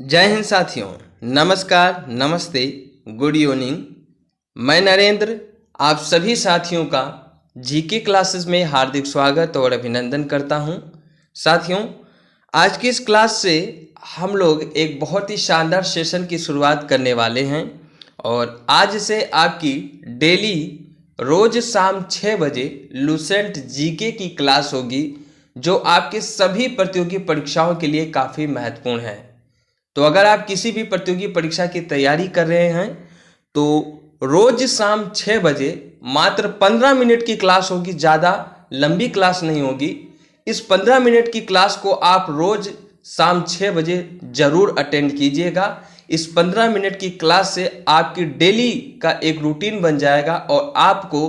जय हिंद साथियों, नमस्कार, नमस्ते, गुड इवनिंग। मैं नरेंद्र आप सभी साथियों का जीके क्लासेस में हार्दिक स्वागत और अभिनंदन करता हूं। साथियों, आज की इस क्लास से हम लोग एक बहुत ही शानदार सेशन की शुरुआत करने वाले हैं और आज से आपकी डेली रोज शाम 6 बजे लुसेंट जीके की क्लास होगी, जो आपके सभी प्रतियोगी परीक्षाओं के लिए काफ़ी महत्वपूर्ण है। तो अगर आप किसी भी प्रतियोगी परीक्षा की तैयारी कर रहे हैं तो रोज शाम 6 बजे मात्र 15 मिनट की क्लास होगी, ज़्यादा लंबी क्लास नहीं होगी। इस 15 मिनट की क्लास को आप रोज शाम 6 बजे जरूर अटेंड कीजिएगा। इस 15 मिनट की क्लास से आपकी डेली का एक रूटीन बन जाएगा और आपको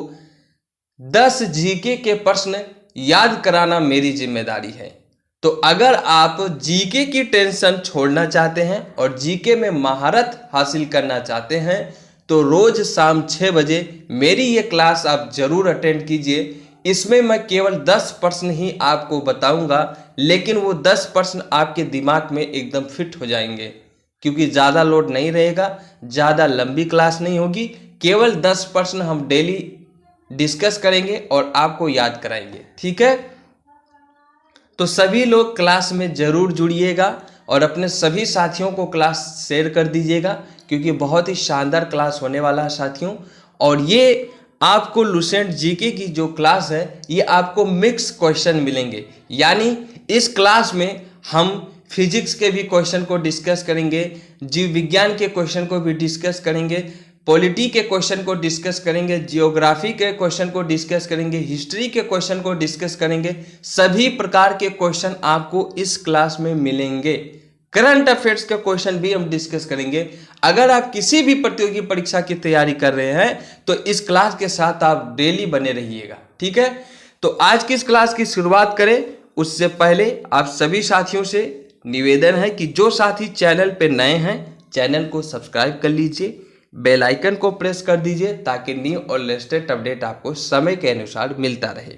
10 जीके के प्रश्न याद कराना मेरी जिम्मेदारी है। तो अगर आप जीके की टेंशन छोड़ना चाहते हैं और जीके में महारत हासिल करना चाहते हैं तो रोज शाम 6 बजे मेरी ये क्लास आप जरूर अटेंड कीजिए। इसमें मैं केवल 10 प्रश्न ही आपको बताऊंगा, लेकिन वो 10 प्रश्न आपके दिमाग में एकदम फिट हो जाएंगे, क्योंकि ज़्यादा लोड नहीं रहेगा, ज़्यादा लंबी क्लास नहीं होगी। केवल 10 प्रश्न हम डेली डिस्कस करेंगे और आपको याद कराएंगे, ठीक है। तो सभी लोग क्लास में ज़रूर जुड़िएगा और अपने सभी साथियों को क्लास शेयर कर दीजिएगा, क्योंकि बहुत ही शानदार क्लास होने वाला है साथियों। और ये आपको लुसेंट जीके की जो क्लास है ये आपको मिक्स क्वेश्चन मिलेंगे, यानी इस क्लास में हम फिजिक्स के भी क्वेश्चन को डिस्कस करेंगे, जीव विज्ञान के क्वेश्चन को भी डिस्कस करेंगे, पॉलिटी के क्वेश्चन को डिस्कस करेंगे, जियोग्राफी के क्वेश्चन को डिस्कस करेंगे, हिस्ट्री के क्वेश्चन को डिस्कस करेंगे। सभी प्रकार के क्वेश्चन आपको इस क्लास में मिलेंगे। करंट अफेयर्स के क्वेश्चन भी हम डिस्कस करेंगे। अगर आप किसी भी प्रतियोगी परीक्षा की तैयारी कर रहे हैं तो इस क्लास के साथ आप डेली बने रहिएगा, ठीक है। तो आज की इस क्लास की शुरुआत करें उससे पहले आप सभी साथियों से निवेदन है कि जो साथी चैनल पे नए हैं चैनल को सब्सक्राइब कर लीजिए, बेल आइकन को प्रेस कर दीजिए ताकि न्यू और लेटेस्ट अपडेट आपको समय के अनुसार मिलता रहे।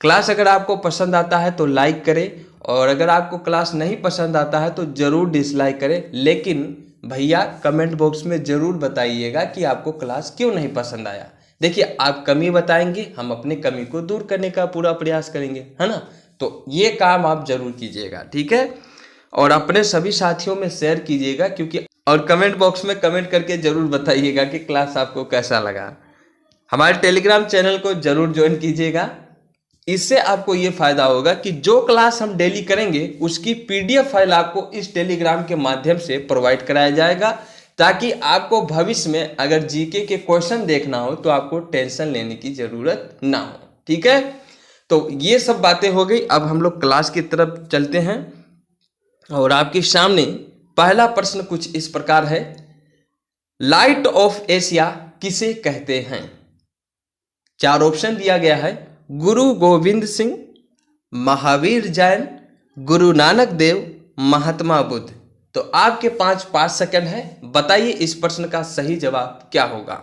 क्लास अगर आपको पसंद आता है तो लाइक करें और अगर आपको क्लास नहीं पसंद आता है तो ज़रूर डिसलाइक करें, लेकिन भैया कमेंट बॉक्स में ज़रूर बताइएगा कि आपको क्लास क्यों नहीं पसंद आया। देखिए, आप कमी बताएंगे, हम अपनी कमी को दूर करने का पूरा प्रयास करेंगे, है ना। तो ये काम आप जरूर कीजिएगा, ठीक है। और अपने सभी साथियों में शेयर कीजिएगा, क्योंकि और कमेंट बॉक्स में कमेंट करके जरूर बताइएगा कि क्लास आपको कैसा लगा। हमारे टेलीग्राम चैनल को जरूर ज्वाइन कीजिएगा। इससे आपको ये फायदा होगा कि जो क्लास हम डेली करेंगे उसकी पीडीएफ फाइल आपको इस टेलीग्राम के माध्यम से प्रोवाइड कराया जाएगा, ताकि आपको भविष्य में अगर जीके के क्वेश्चन देखना हो तो आपको टेंशन लेने की जरूरत ना हो, ठीक है। तो ये सब बातें हो गई, अब हम लोग क्लास की तरफ चलते हैं। और आपके सामने पहला प्रश्न कुछ इस प्रकार है, लाइट ऑफ एशिया किसे कहते हैं। 4 ऑप्शन दिया गया है, गुरु गोविंद सिंह, महावीर जैन, गुरु नानक देव, महात्मा बुद्ध। तो आपके 5 सेकंड है, बताइए इस प्रश्न का सही जवाब क्या होगा।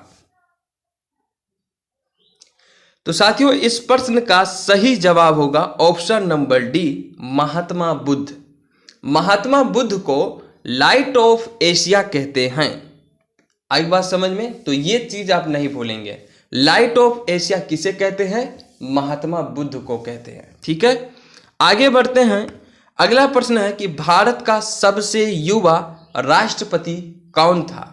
तो साथियों, इस प्रश्न का सही जवाब होगा option number D, Mahatma Buddha. Mahatma Buddha को लाइट ऑफ एशिया कहते हैं। आई बात समझ में? तो ये चीज आप नहीं भूलेंगे, लाइट ऑफ एशिया किसे कहते हैं, महात्मा बुद्ध को कहते हैं, ठीक है। आगे बढ़ते हैं। अगला प्रश्न है कि भारत का सबसे युवा राष्ट्रपति कौन था।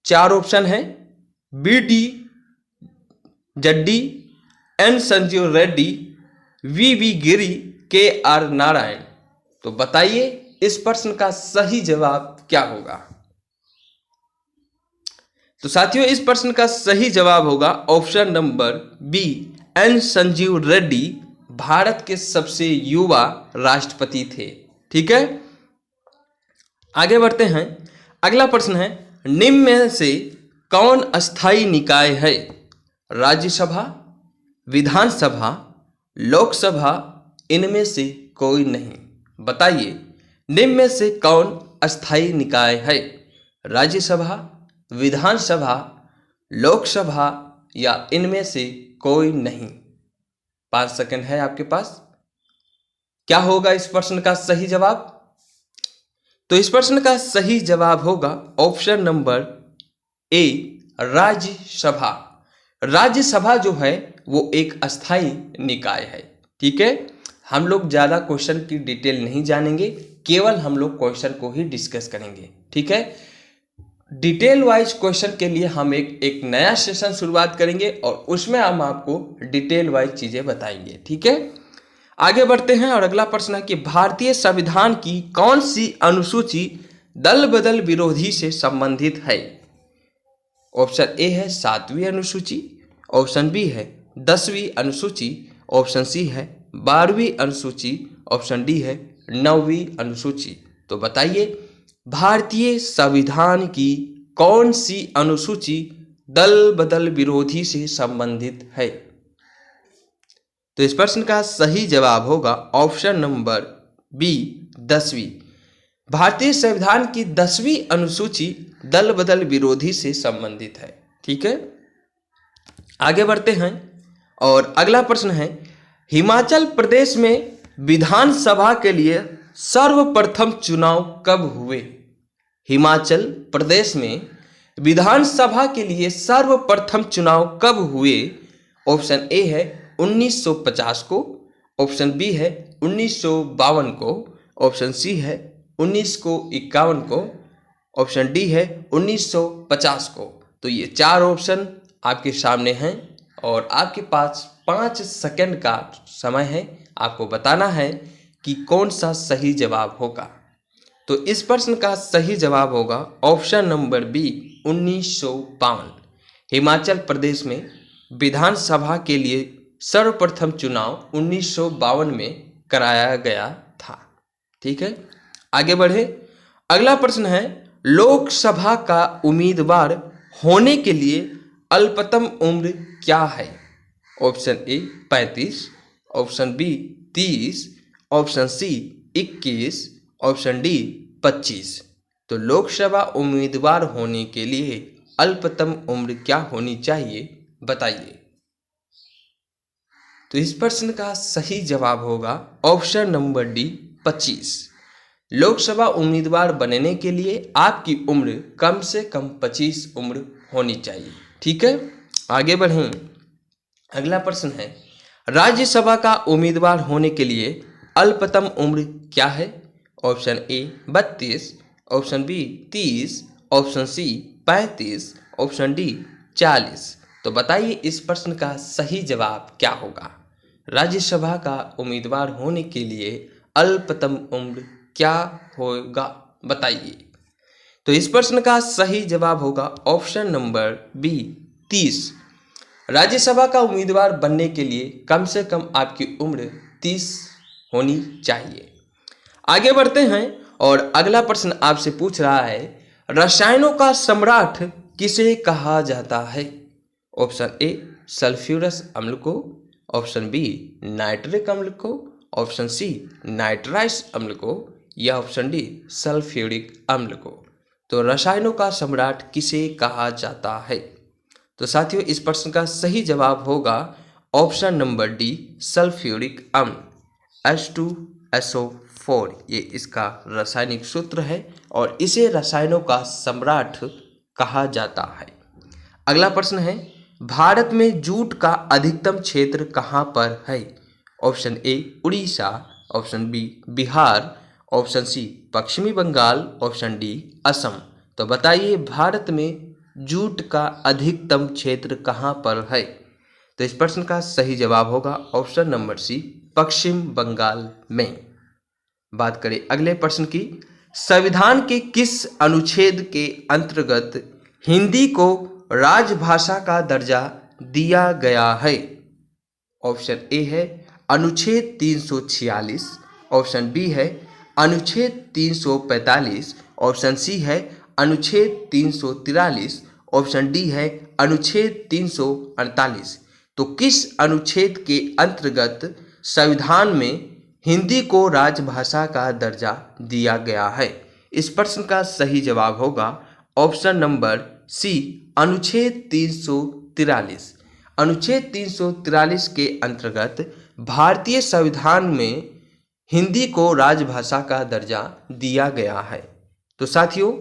4 ऑप्शन है, B D. Jatti, N Sanjiva Reddy, V Giri, K R. Narayan. तो बताइए इस प्रश्न का सही जवाब क्या होगा। तो साथियों, इस प्रश्न का सही जवाब होगा option number B, N Sanjiva Reddy Bharat के सबसे युवा राष्ट्रपति थे, ठीक है। आगे बढ़ते हैं। अगला प्रश्न है, निम्न में से कौन अस्थायी निकाय है। राज्यसभा, विधानसभा, लोकसभा, इनमें से कोई नहीं। बताइए निम्न में से कौन अस्थायी निकाय है। राज्यसभा, विधानसभा, लोकसभा या इनमें से कोई नहीं। 5 सेकंड है आपके पास। क्या होगा इस प्रश्न का सही जवाब। तो इस प्रश्न का सही जवाब होगा option number A, Rajya Sabha. Rajya Sabha जो है वो एक अस्थाई निकाय है। ठीक है, हम लोग ज़्यादा क्वेश्चन की डिटेल नहीं जानेंगे, केवल हम लोग क्वेश्चन को ही डिस्कस करेंगे। ठीक है, डिटेल वाइज क्वेश्चन के लिए हम एक नया सेशन शुरुआत करेंगे और उसमें हम आपको डिटेल वाइज चीज़ें बताएंगे। ठीक है, आगे बढ़ते हैं और अगला प्रश्न है कि भारतीय संविधान की कौन सी अनुसूची दल बदल विरोधी से संबंधित है। ऑप्शन ए है 7वीं अनुसूची, ऑप्शन बी है 10वीं अनुसूची, ऑप्शन सी है 12वीं अनुसूची, ऑप्शन डी है 9वीं अनुसूची। तो बताइए भारतीय संविधान की कौन सी अनुसूची दल बदल विरोधी से संबंधित है। तो इस प्रश्न का सही जवाब होगा ऑप्शन नंबर बी, 10वीं। भारतीय संविधान की 10वीं अनुसूची दल बदल विरोधी से संबंधित है। ठीक है, आगे बढ़ते हैं और अगला प्रश्न है हिमाचल प्रदेश में विधानसभा के लिए सर्वप्रथम चुनाव कब हुए। हिमाचल प्रदेश में विधानसभा के लिए सर्वप्रथम चुनाव कब हुए। ऑप्शन ए है 1950 को, ऑप्शन बी है 1952 को, ऑप्शन सी है 1951 को, ऑप्शन डी है 1950 को। तो ये 4 ऑप्शन आपके सामने हैं और आपके पास 5 सेकंड का समय है, आपको बताना है कि कौन सा सही जवाब होगा। तो इस प्रश्न का सही जवाब होगा option number B, 1952। Himachal Pradesh में विधानसभा के लिए सर्वप्रथम चुनाव 1952 में कराया गया था। ठीक है, आगे बढ़े। अगला प्रश्न है लोकसभा का उम्मीदवार होने के लिए अल्पतम उम्र क्या है। Option A 35, option B 30, option C 21, option D 25। तो लोकसभा उम्मीदवार होने के लिए अल्पतम उम्र क्या होनी चाहिए, बताइए। तो इस प्रश्न का सही जवाब होगा ऑप्शन नंबर डी, 25। लोकसभा उम्मीदवार बनने के लिए आपकी उम्र कम से कम 25 उम्र होनी चाहिए। ठीक है, आगे बढ़ें। अगला प्रश्न है राज्यसभा का उम्मीदवार होने के लिए अल्पतम उम्र क्या है। Option A 32, option B 30, option C 35, option D 40। तो बताइए इस प्रश्न का सही जवाब क्या होगा। राज्यसभा का उम्मीदवार होने के लिए अल्पतम उम्र क्या होगा, बताइए। तो इस प्रश्न का सही जवाब होगा ऑप्शन नंबर बी, 30। राज्यसभा का उम्मीदवार बनने के लिए कम से कम आपकी उम्र 30 होनी चाहिए। आगे बढ़ते हैं और अगला प्रश्न आपसे पूछ रहा है रसायनों का सम्राट किसे कहा जाता है। ऑप्शन ए सल्फ्यूरस अम्ल को, ऑप्शन बी नाइट्रिक अम्ल को, ऑप्शन सी नाइट्राइस अम्ल को, या ऑप्शन डी सल्फ्यूरिक अम्ल को। तो रसायनों का सम्राट किसे कहा जाता है। तो साथियों इस प्रश्न का सही जवाब होगा ऑप्शन नंबर डी, सल्फ्यूरिक अम्ल, H2SO4। ये इसका रासायनिक सूत्र है और इसे रसायनों का सम्राट कहा जाता है। अगला प्रश्न है भारत में जूट का अधिकतम क्षेत्र कहाँ पर है। Option A Orissa, option B Bihar, option C पश्चिमी बंगाल, ऑप्शन डी असम। तो बताइए भारत में जूट का अधिकतम क्षेत्र कहाँ पर है। तो इस प्रश्न का सही जवाब होगा ऑप्शन नंबर सी, पश्चिम बंगाल में। बात करें अगले प्रश्न की, संविधान के किस अनुच्छेद के अंतर्गत हिंदी को राजभाषा का दर्जा दिया गया है। ऑप्शन ए है अनुच्छेद 346, ऑप्शन बी है अनुच्छेद 345, ऑप्शन सी है अनुच्छेद 343, ऑप्शन डी है अनुच्छेद 348। तो किस अनुच्छेद के अंतर्गत संविधान में हिंदी को राजभाषा का दर्जा दिया गया है। इस प्रश्न का सही जवाब होगा ऑप्शन नंबर सी, अनुच्छेद 343। अनुच्छेद 343 के अंतर्गत भारतीय संविधान में हिंदी को राजभाषा का दर्जा दिया गया है। तो साथियों,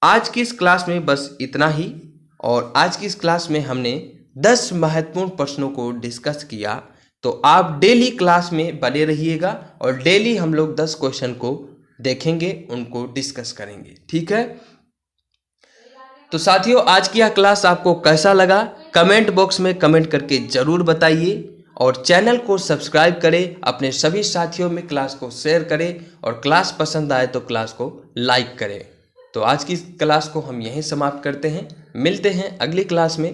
आज की इस क्लास में बस इतना ही। और आज की इस क्लास में हमने 10 महत्वपूर्ण प्रश्नों को डिस्कस किया। तो आप डेली क्लास में बने रहिएगा और डेली हम लोग 10 क्वेश्चन को देखेंगे, उनको डिस्कस करेंगे, ठीक है। तो साथियों, आज की यह क्लास आपको कैसा लगा कमेंट बॉक्स में कमेंट करके ज़रूर बताइए और चैनल को सब्सक्राइब करें, अपने सभी साथियों में क्लास को शेयर करें और क्लास पसंद आए तो क्लास को लाइक करें। तो आज की क्लास को हम यहीं समाप्त करते हैं, मिलते हैं अगली क्लास में।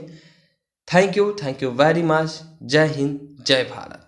Thank you very much. जय हिंद, जय भारत।